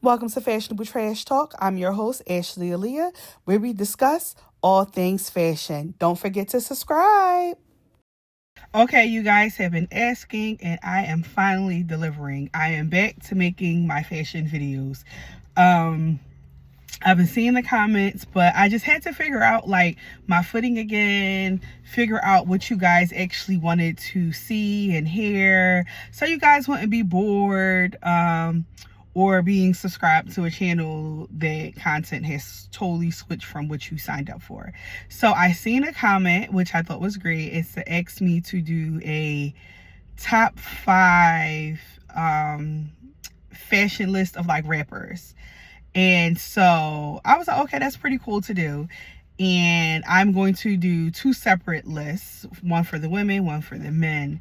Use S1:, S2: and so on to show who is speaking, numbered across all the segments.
S1: Welcome to Fashionable Trash Talk. I'm your host, Ashley Aaliyah, where we discuss all things fashion. Don't forget to subscribe. Okay, you guys have been asking, and I am finally delivering. I am back to making my fashion videos. I've been seeing the comments, but I just had to figure out like my footing again, figure out what you guys actually wanted to see and hear, so you guys wouldn't be bored or being subscribed to a channel that content has totally switched from what you signed up for. So I seen a comment which I thought was great. It's to ask me to do a top 5 fashion list of like rappers. And so I was like, okay, that's pretty cool to do. And I'm going to do 2 separate lists, one for the women, one for the men.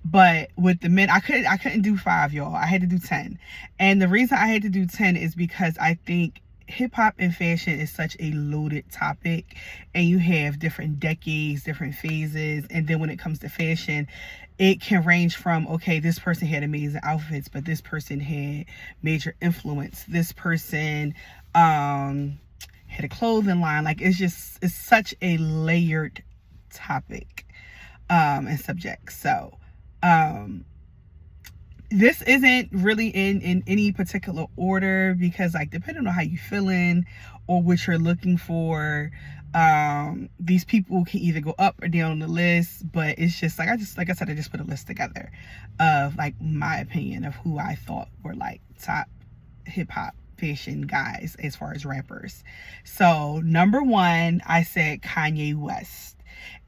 S1: But with the men, I couldn't do 5, y'all. I had to do 10. And the reason I had to do 10 is because I think hip hop and fashion is such a loaded topic, and you have different decades, different phases. And then when it comes to fashion, it can range from, okay, this person had amazing outfits, but this person had major influence. This person had a clothing line. Like, it's such a layered topic and subject. So this isn't really in any particular order, because like depending on how you feeling or what you're looking for, these people can either go up or down on the list. But it's just like I said, I just put a list together of like my opinion of who I thought were like top hip-hop fashion guys as far as rappers. So number 1, I said Kanye West,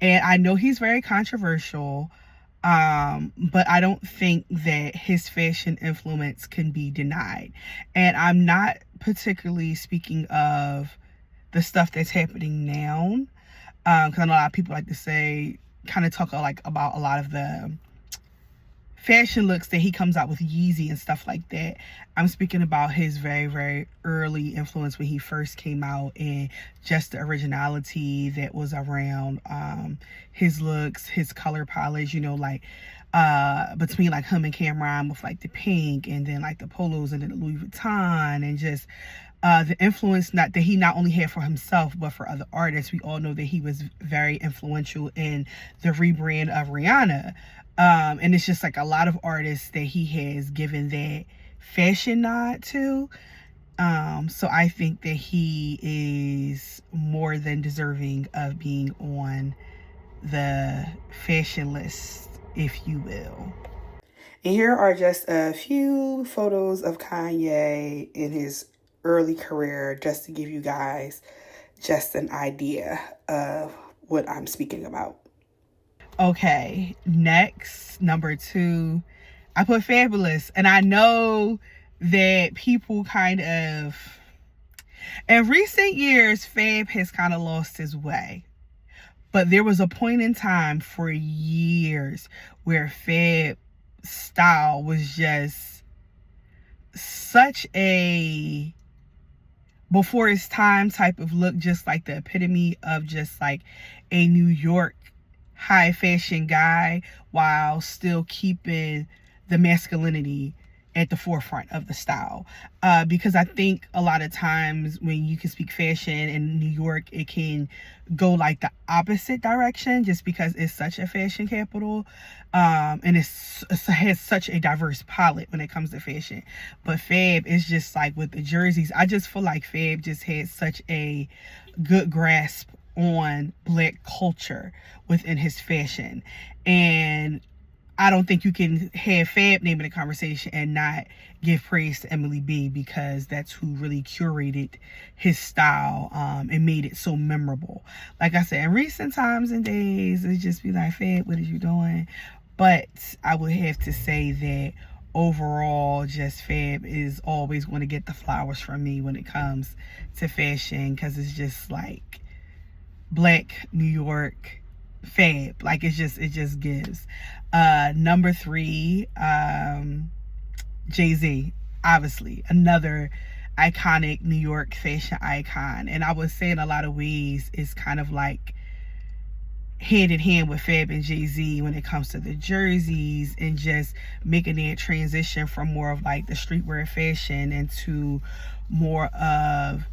S1: and I know he's very controversial, but I don't think that his fashion influence can be denied. And I'm not particularly speaking of the stuff that's happening now, because I know a lot of people like to say, kind of talk like about a lot of the fashion looks that he comes out with, Yeezy and stuff like that. I'm speaking about his very, very early influence when he first came out, and just the originality that was around his looks, his color palette, you know, like between like him and Cameron with like the pink, and then like the polos, and then the Louis Vuitton, and just the influence that he not only had for himself but for other artists. We all know that he was very influential in the rebrand of Rihanna. And it's just like a lot of artists that he has given that fashion nod to. So I think that he is more than deserving of being on the fashion list, if you will. And here are just a few photos of Kanye in his early career, just to give you guys just an idea of what I'm speaking about. Okay, next, number 2, I put Fabulous. And I know that people kind of, in recent years, Fab has kind of lost his way. But there was a point in time for years where Fab style was just such a before its time type of look, just like the epitome of just like a New York high fashion guy, while still keeping the masculinity at the forefront of the style. Because I think a lot of times when you can speak fashion in New York, it can go like the opposite direction, just because it's such a fashion capital, and it has such a diverse palette when it comes to fashion. But Fab is just like with the jerseys, I just feel like Fab just had such a good grasp on Black culture within his fashion. And I don't think you can have Fab name in a conversation and not give praise to Emily B, because that's who really curated his style and made it so memorable. Like I said, in recent times and days, it just be like, Fab, what are you doing? But I would have to say that overall, just Fab is always going to get the flowers from me when it comes to fashion, because it's just like Black New York Fab. Like, it just gives. Number 3, Jay-Z, obviously another iconic New York fashion icon. And I would say in a lot of ways it's kind of like hand in hand with Fab and Jay-Z when it comes to the jerseys and just making that transition from more of like the streetwear fashion into more of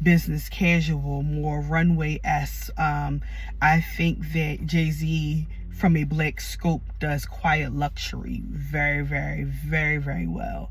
S1: business casual, more runway-esque. I think that Jay-Z, from a black scope, does quiet luxury very, very, very, very well.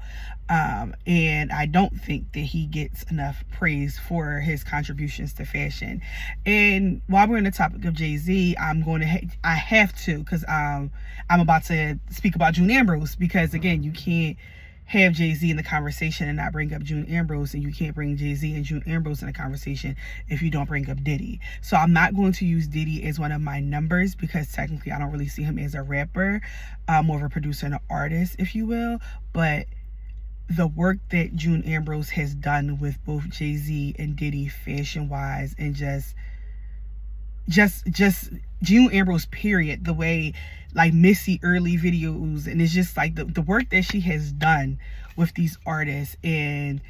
S1: And I don't think that he gets enough praise for his contributions to fashion. And while we're on the topic of Jay-Z, I have to, because I'm about to speak about June Ambrose, because again, you can't have Jay-Z in the conversation and not bring up June Ambrose, and you can't bring Jay-Z and June Ambrose in the conversation if you don't bring up Diddy. So I'm not going to use Diddy as one of my numbers, because technically I don't really see him as a rapper, more of a producer and an artist, if you will. But the work that June Ambrose has done with both Jay-Z and Diddy fashion-wise, and just June Ambrose, period, the way like Missy early videos, and it's just like the work that she has done with these artists and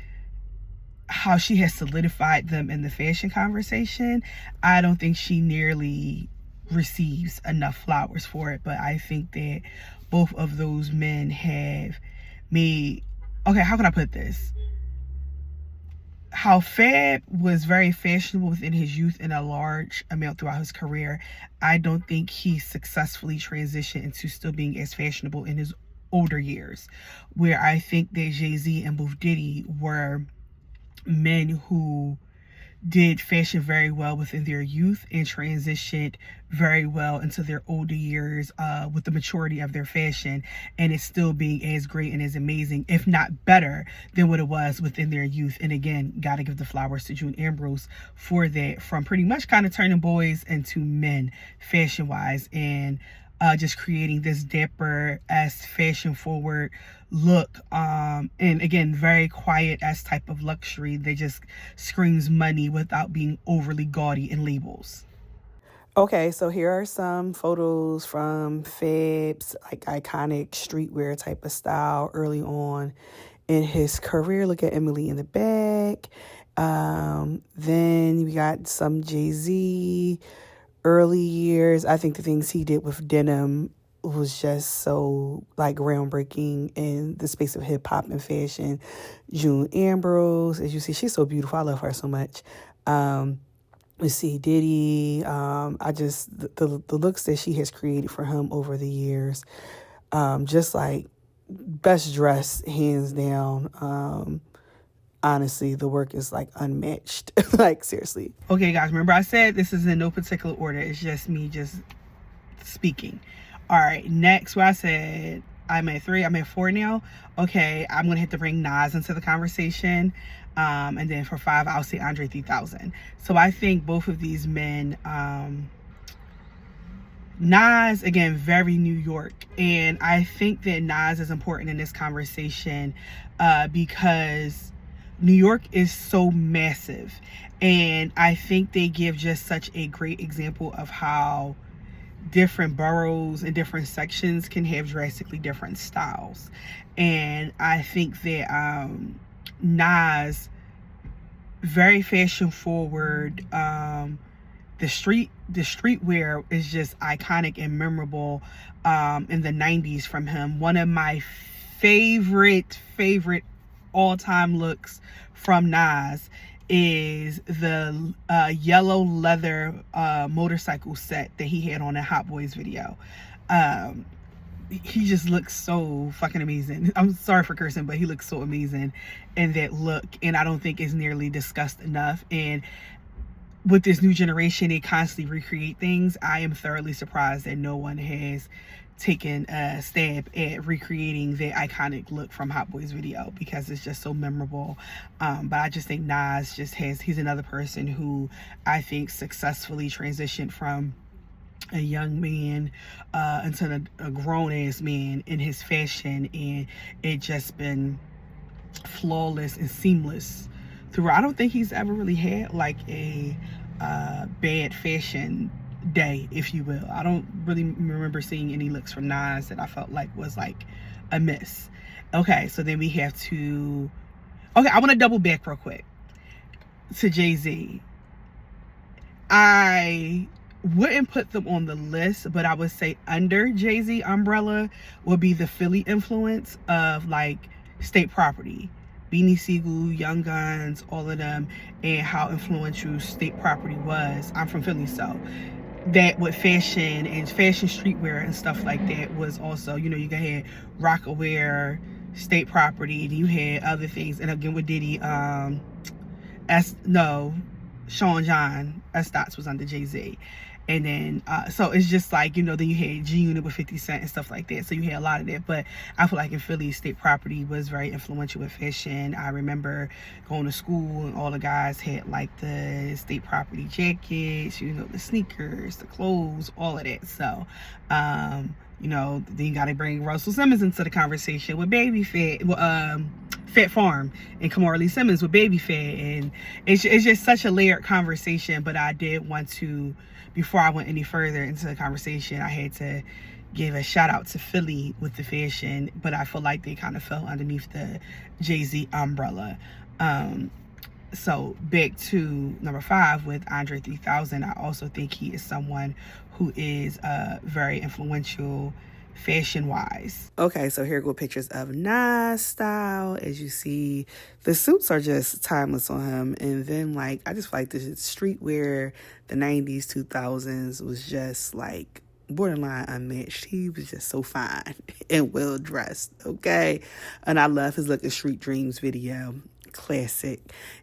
S1: how she has solidified them in the fashion conversation, I don't think she nearly receives enough flowers for it. But I think that both of those men have made, okay, how can I put this? How Fab was very fashionable within his youth in a large amount throughout his career, I don't think he successfully transitioned into still being as fashionable in his older years, where I think that Jay-Z and both Diddy were men who did fashion very well within their youth and transitioned very well into their older years with the maturity of their fashion, and it's still being as great and as amazing, if not better, than what it was within their youth. And again, gotta give the flowers to June Ambrose for that, from pretty much kind of turning boys into men fashion wise, and just creating this dapper-esque, fashion-forward look. And again, very quiet-esque type of luxury that just screams money without being overly gaudy in labels. Okay, so here are some photos from Fab's like iconic streetwear type of style early on in his career. Look at Emily in the back. Then we got some Jay-Z early years. I think the things he did with denim was just so like groundbreaking in the space of hip hop and fashion. June Ambrose, as you see, she's so beautiful. I love her so much. Let's see, Diddy. The looks that she has created for him over the years. Just like best dressed, hands down. Honestly, the work is like unmatched. Like, seriously. Okay, guys, remember I said this is in no particular order. It's just me just speaking. All right, next, where I said I'm at 3, I'm at 4 now. Okay, I'm going to have to bring Nas into the conversation. And then for 5, I'll say Andre 3000. So I think both of these men, Nas, again, very New York. And I think that Nas is important in this conversation because New York is so massive, and I think they give just such a great example of how different boroughs and different sections can have drastically different styles. And I think that Nas, very fashion forward. The streetwear is just iconic and memorable in the 90s from him. One of my favorite all-time looks from Nas is the yellow leather motorcycle set that he had on a Hot Boys video. He just looks so fucking amazing. I'm sorry for cursing, but he looks so amazing in that look, and I don't think it's nearly discussed enough. And with this new generation, they constantly recreate things. I am thoroughly surprised that no one has taken a stab at recreating the iconic look from Hot Boys video, because it's just so memorable. But I just think Nas he's another person who I think successfully transitioned from a young man into a grown-ass man in his fashion, and it just been flawless and seamless throughout. I don't think he's ever really had like a bad fashion day, if you will. I don't really remember seeing any looks from Nas that I felt like was like a miss. Okay, so then we have to, okay, I want to double back real quick to Jay-Z. I wouldn't put them on the list, but I would say under Jay-Z umbrella would be the Philly influence of like State Property, Beanie Siegel, Young Guns, all of them, and how influential State Property was. I'm from Philly, so that with fashion and fashion streetwear and stuff like that was also, you know, you had Rockaware, State Property, and you had other things. And again with Diddy, Sean John, S. Dots was under Jay-Z. And then, so it's just like, you know, then you had G-Unit with 50 Cent and stuff like that. So you had a lot of that. But I feel like in Philly, State Property was very influential with fashion. I remember going to school and all the guys had like the State Property jackets, you know, the sneakers, the clothes, all of that. So, you know, then you got to bring Russell Simmons into the conversation with Baby Fat, Fat Farm, and Kamora Lee Simmons with Baby Fat. And it's just such a layered conversation. But I did want to, before I went any further into the conversation, I had to give a shout out to Philly with the fashion, but I feel like they kind of fell underneath the Jay-Z umbrella. So back to number 5 with Andre 3000, I also think he is someone who is very influential fashion-wise. Okay, so here go pictures of Nas style. As you see, the suits are just timeless on him. And then, like, I just feel like the streetwear, the 90s, 2000s was just, like, borderline unmatched. He was just so fine and well-dressed, okay? And I love his Look at Street Dreams video. Classic.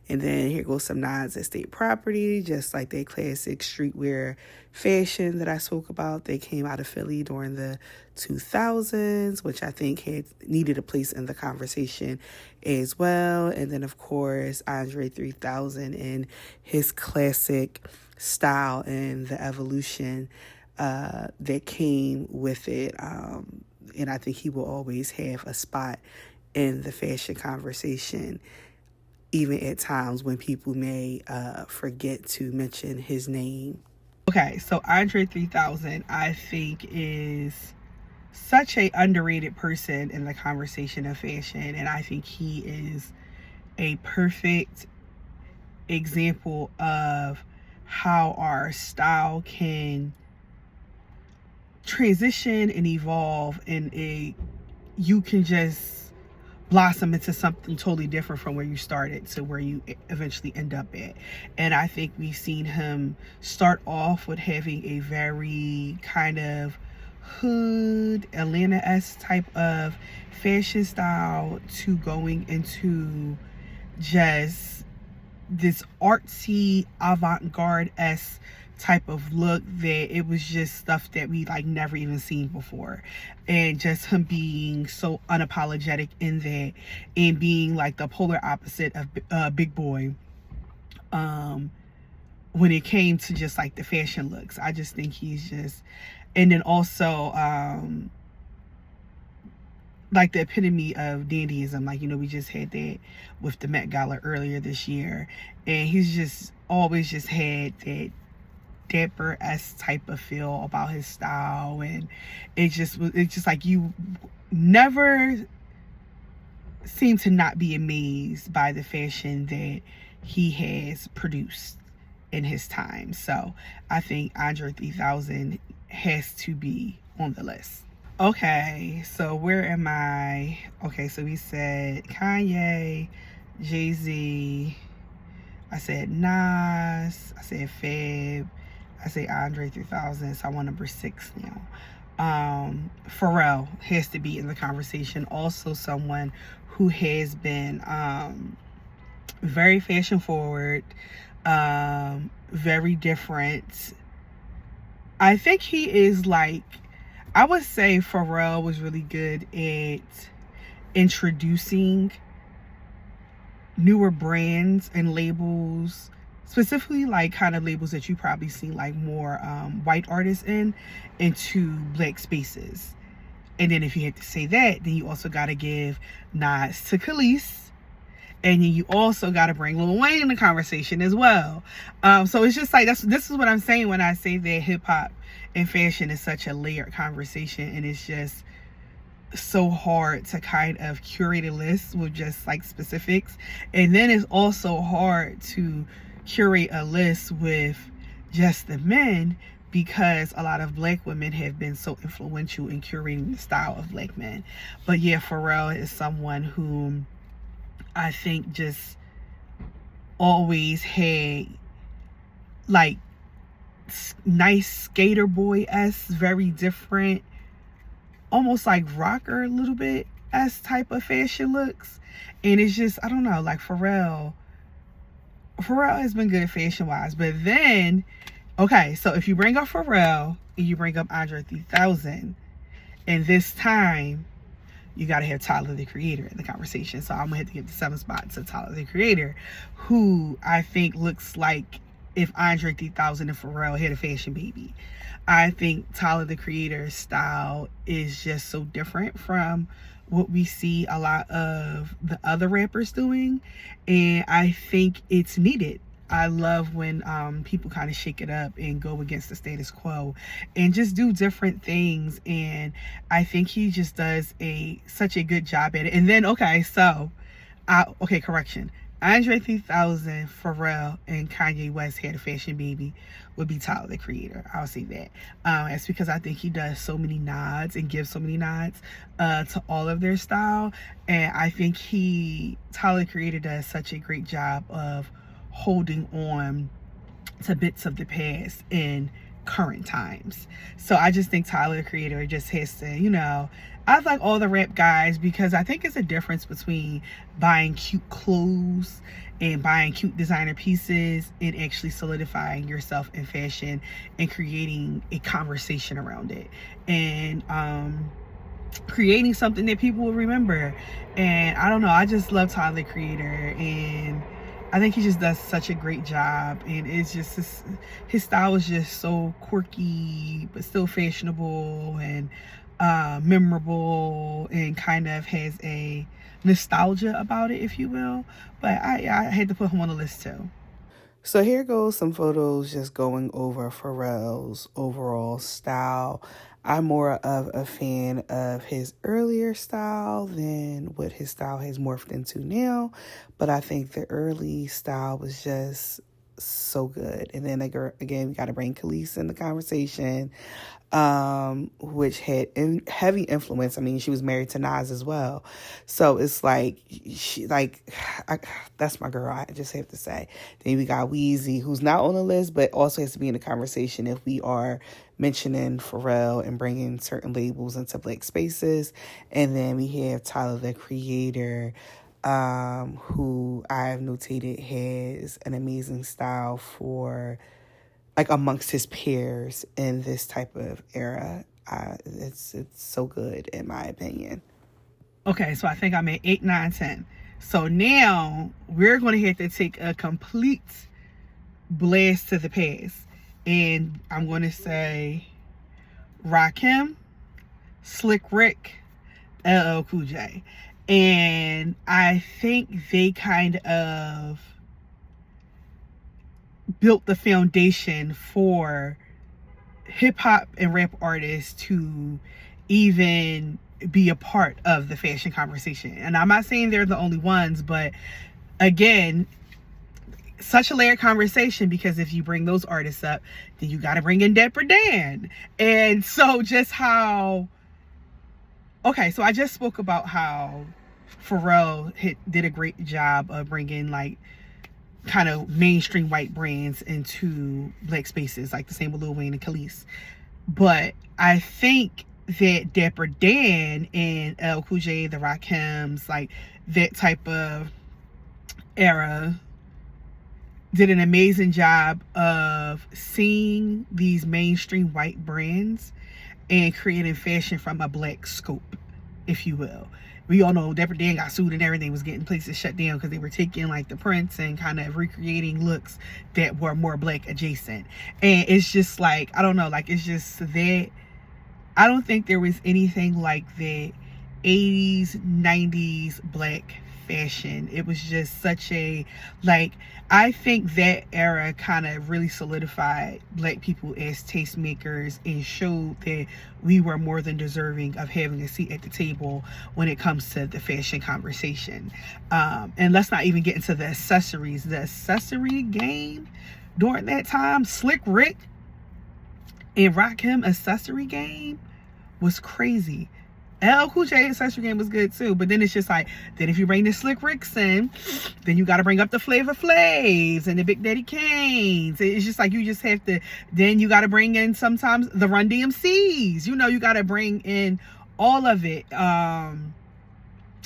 S1: And then here goes some nods at State Property, just like that classic streetwear fashion that I spoke about. They came out of Philly during the 2000s, which I think had needed a place in the conversation as well. And then, of course, Andre 3000 and his classic style and the evolution that came with it. And I think he will always have a spot in the fashion conversation, even at times when people may forget to mention his name. Okay, so Andre 3000, I think, is such a underrated person in the conversation of fashion, and I think he is a perfect example of how our style can transition and evolve, and you can just blossom into something totally different from where you started to where you eventually end up at. And I think we've seen him start off with having a very kind of hood, Atlanta-esque type of fashion style to going into just this artsy, avant-garde-esque type of look that it was just stuff that we like never even seen before. And just him being so unapologetic in that and being like the polar opposite of Big Boy when it came to just like the fashion looks. I just think he's just, and then also like the epitome of dandyism. Like, you know, we just had that with the Met Gala earlier this year, and he's just always just had that dapper-esque type of feel about his style. And it's just like you never seem to not be amazed by the fashion that he has produced in his time. So I think Andre 3000 has to be on the list. Okay, so where am I? Okay, so we said Kanye, Jay-Z, I said Nas, I said Fab, I say Andre 3000, so I want number 6 now. Pharrell has to be in the conversation. Also someone who has been very fashion forward, very different. I think he is like, I would say Pharrell was really good at introducing newer brands and labels, specifically like kind of labels that you probably see like more white artists into black spaces. And then if you had to say that, then you also got to give Nas to Khalees. And then you also got to bring Lil Wayne in the conversation as well. So it's just like, this is what I'm saying when I say that hip hop and fashion is such a layered conversation. And it's just so hard to kind of curate a list with just like specifics. And then it's also hard to curate a list with just the men, because a lot of black women have been so influential in curating the style of black men. But yeah, Pharrell is someone who I think just always had like nice skater boy-esque, very different, almost like rocker a little bit s type of fashion looks. And it's just, I don't know, like Pharrell has been good fashion wise. But then, okay, so if you bring up Pharrell and you bring up Andre 3000, and this time you got to have Tyler the Creator in the conversation. So I'm gonna have to give the 7th spot to Tyler the Creator, who I think looks like if Andre 3000 and Pharrell had a fashion baby. I think Tyler the Creator's style is just so different from what we see a lot of the other rappers doing, and I think it's needed. I love when people kind of shake it up and go against the status quo and just do different things, and I think he just does such a good job at it. And then correction, Andre 3000, Pharrell, and Kanye West had a fashion baby would be Tyler the Creator. I'll say that. It's because I think he does so many nods and gives so many nods to all of their style. And I think Tyler the Creator does such a great job of holding on to bits of the past in current times. So I just think Tyler the Creator just has to, I like all the rap guys, because I think it's a difference between buying cute clothes and buying cute designer pieces and actually solidifying yourself in fashion and creating a conversation around it and creating something that people will remember. And I don't know, I just love Tyler the Creator, and I think he just does such a great job, and it's just his style is just so quirky but still fashionable and memorable, and kind of has a nostalgia about it, if you will. But I had to put him on the list too. So here goes some photos just going over Pharrell's overall style. I'm more of a fan of his earlier style than what his style has morphed into now. But I think the early style was just so good. And then again, we got to bring Khalees in the conversation, which had heavy influence. I mean, she was married to Nas as well. So it's like, that's my girl, I just have to say. Then we got Weezy, who's not on the list, but also has to be in the conversation if we are mentioning Pharrell and bringing certain labels into black spaces. And then we have Tyler, the Creator, who I've notated has an amazing style for, like, amongst his peers in this type of era. It's so good in my opinion. Okay, so I think I'm at 8, 9, 10. So now we're going to have to take a complete blast to the past. And I'm going to say Rakim, Slick Rick, LL Cool J. And I think they kind of built the foundation for hip-hop and rap artists to even be a part of the fashion conversation. And I'm not saying they're the only ones, but again, such a layered conversation, because if you bring those artists up, then you got to bring in Dapper Dan. And so just how, okay, so I just spoke about how Pharrell did a great job of bringing like kind of mainstream white brands into black spaces, like the same with Lil Wayne and Khalees. But I think that Dapper Dan and LL Cool J, the Rakims, like that type of era, did an amazing job of seeing these mainstream white brands and creating fashion from a black scope, if you will. We all know Dapper Dan got sued and everything, was getting places shut down because they were taking like the prints and kind of recreating looks that were more black adjacent. And it's just like, I don't know, like it's just that I don't think there was anything like the 80s, 90s black fashion. It was just such a, like, I think that era kind of really solidified black people as tastemakers and showed that we were more than deserving of having a seat at the table when it comes to the fashion conversation. And let's not even get into the accessories. The accessory game during that time, Slick Rick And Rakim accessory game was crazy. LL Cool J accessory game was good too, but then it's just like, then if you bring the Slick Ricks in, then you got to bring up the Flavor Flavs and the Big Daddy Kanes. It's just like, you just have to, then you got to bring in sometimes the Run DMCs. You know, you got to bring in all of it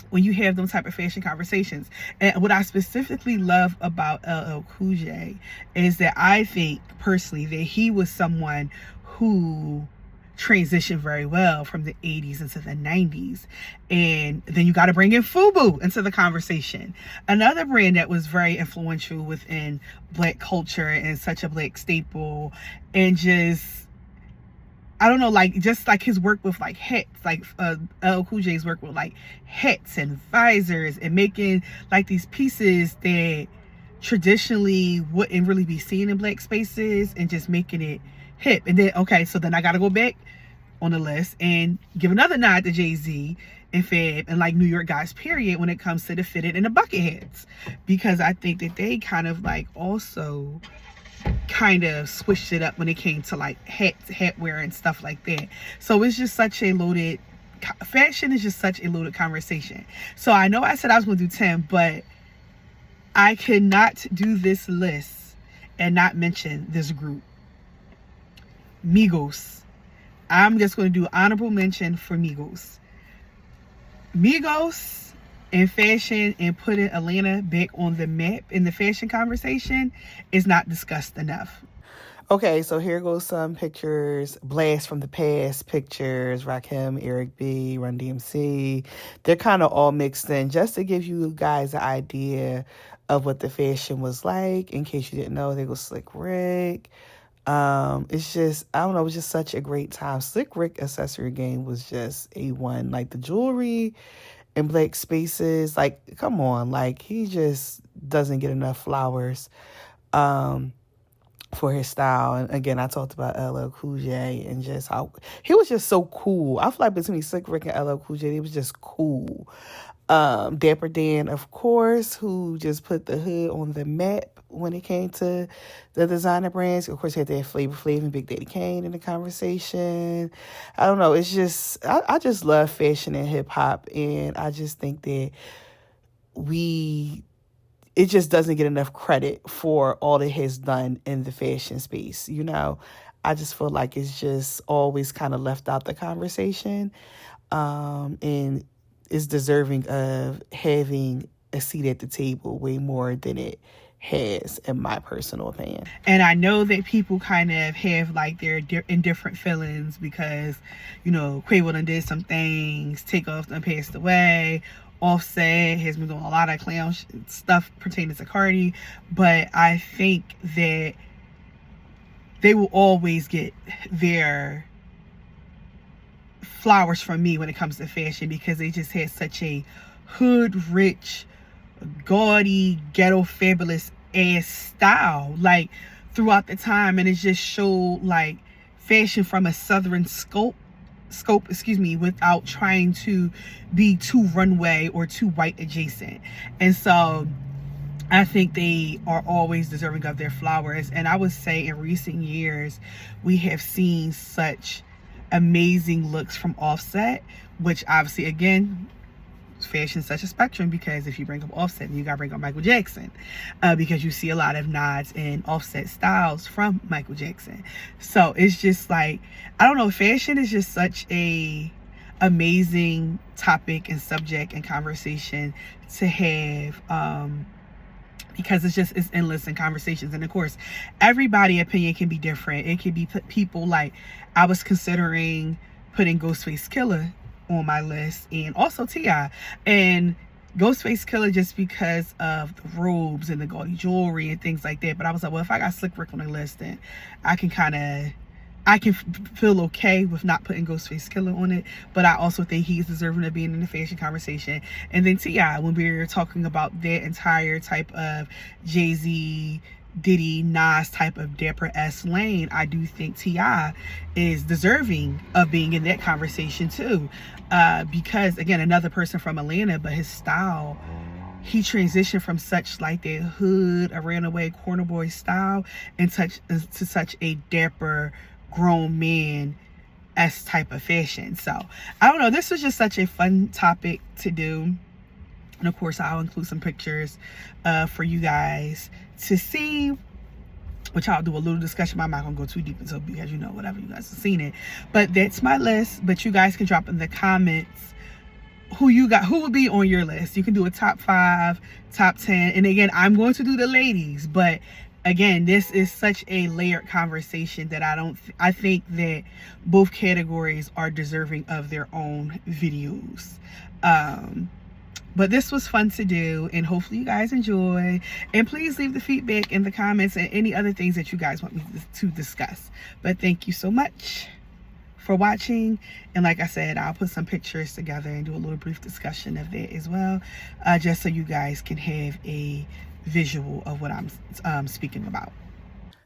S1: when you have those type of fashion conversations. And what I specifically love about LL Cool J is that I think personally that he was someone who transitioned very well from the 80s into the 90s. And then you got to bring in FUBU into the conversation, another brand that was very influential within Black culture and such a Black staple. And just, I don't know, like, just like his work with like hats, like LL Cool J's work with like hats and visors and making like these pieces that traditionally wouldn't really be seen in Black spaces, and just making it hip. And then, okay, so then I gotta go back on the list and give another nod to Jay-Z and Fab and like New York guys period when it comes to the fitted and the bucket hats, because I think that they kind of like also kind of switched it up when it came to like hats, hat wear and stuff like that. So it's just such a loaded, fashion is just such a loaded conversation. So I know I said I was going to do 10, but I could not do this list and not mention this group, Migos. I'm just going to do honorable mention for Migos. Migos in fashion and putting Atlanta back on the map in the fashion conversation is not discussed enough. Okay, so here goes some pictures, blast from the past pictures, Rakim, Eric B, Run DMC. They're kind of all mixed in just to give you guys an idea of what the fashion was like. In case you didn't know, there goes Slick Rick. It's just, I don't know, it was just such a great time. Slick Rick accessory game was just A1. Like the jewelry in Black spaces, like, come on, like, he just doesn't get enough flowers for his style. And again, I talked about LL Cool J and just how he was just so cool. I feel like between Slick Rick and LL Cool J, he was just cool. Dapper Dan, of course, who just put the hood on the map when it came to the designer brands. Of course, he had that Flavor Flav and Big Daddy Kane in the conversation. I don't know. It's just, I just love fashion and hip hop. And I just think that it just doesn't get enough credit for all it has done in the fashion space. You know, I just feel like it's just always kind of left out the conversation. And is deserving of having a seat at the table way more than it has, in my personal opinion. And I know that people kind of have like their indifferent feelings because, you know, Quavo done did some things, Takeoff done passed away, Offset has been doing a lot of clown stuff pertaining to Cardi, but I think that they will always get their flowers from me when it comes to fashion, because they just had such a hood rich, gaudy, ghetto fabulous ass style like throughout the time. And it just showed like fashion from a southern scope, without trying to be too runway or too white adjacent. And so I think they are always deserving of their flowers. And I would say in recent years we have seen such amazing looks from Offset, which obviously, again, fashion is such a spectrum, because if you bring up Offset, then you gotta bring up Michael Jackson, because you see a lot of nods and Offset styles from Michael Jackson. So it's just like, I don't know, fashion is just such a amazing topic and subject and conversation to have, because it's endless in conversations. And of course, everybody's opinion can be different. It can be people like, I was considering putting Ghostface Killah on my list, and also T.I. And Ghostface Killah just because of the robes and the gaudy jewelry and things like that. But I was like, well, if I got Slick Rick on the list, then I can feel okay with not putting Ghostface Killah on it. But I also think he's deserving of being in the fashion conversation. And then T.I., when we were talking about that entire type of Jay-Z, Diddy, Nas type of Dapper-esque lane, I do think T.I. is deserving of being in that conversation too. Because again, another person from Atlanta, but his style, he transitioned from such like that hood, a ran away corner boy style, and to such a dapper, grown man S type of fashion. So I don't know, this was just such a fun topic to do. And of course, I'll include some pictures for you guys to see, which I'll do a little discussion. I'm not gonna go too deep into it because, you know, whatever, you guys have seen it. But that's my list. But you guys can drop in the comments who would be on your list. You can do a top 5, top 10. And again, I'm going to do the ladies, but again, this is such a layered conversation that I think that both categories are deserving of their own videos. But this was fun to do, and hopefully you guys enjoy. And please leave the feedback in the comments and any other things that you guys want me to discuss. But thank you so much for watching. And like I said, I'll put some pictures together and do a little brief discussion of that as well, just so you guys can have a visual of what I'm speaking about.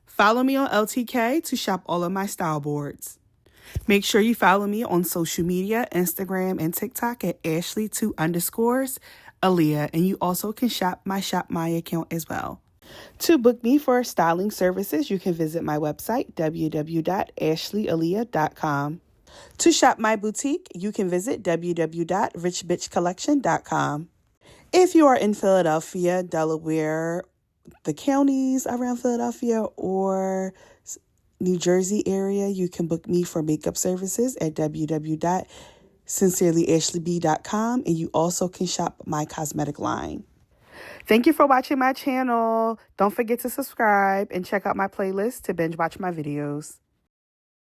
S1: Follow me on LTK to shop all of my style boards. Make sure you follow me on social media, Instagram and TikTok at Ashley2_Aaliyah. And you also can shop my Shop My account as well. To book me for styling services, you can visit my website, www.ashleyaaliyah.com. To shop my boutique, you can visit www.richbitchcollection.com. If you are in Philadelphia, Delaware, the counties around Philadelphia, or New Jersey area, you can book me for makeup services at www.sincerelyashleyb.com, and you also can shop my cosmetic line. Thank you for watching my channel. Don't forget to subscribe and check out my playlist to binge watch my videos.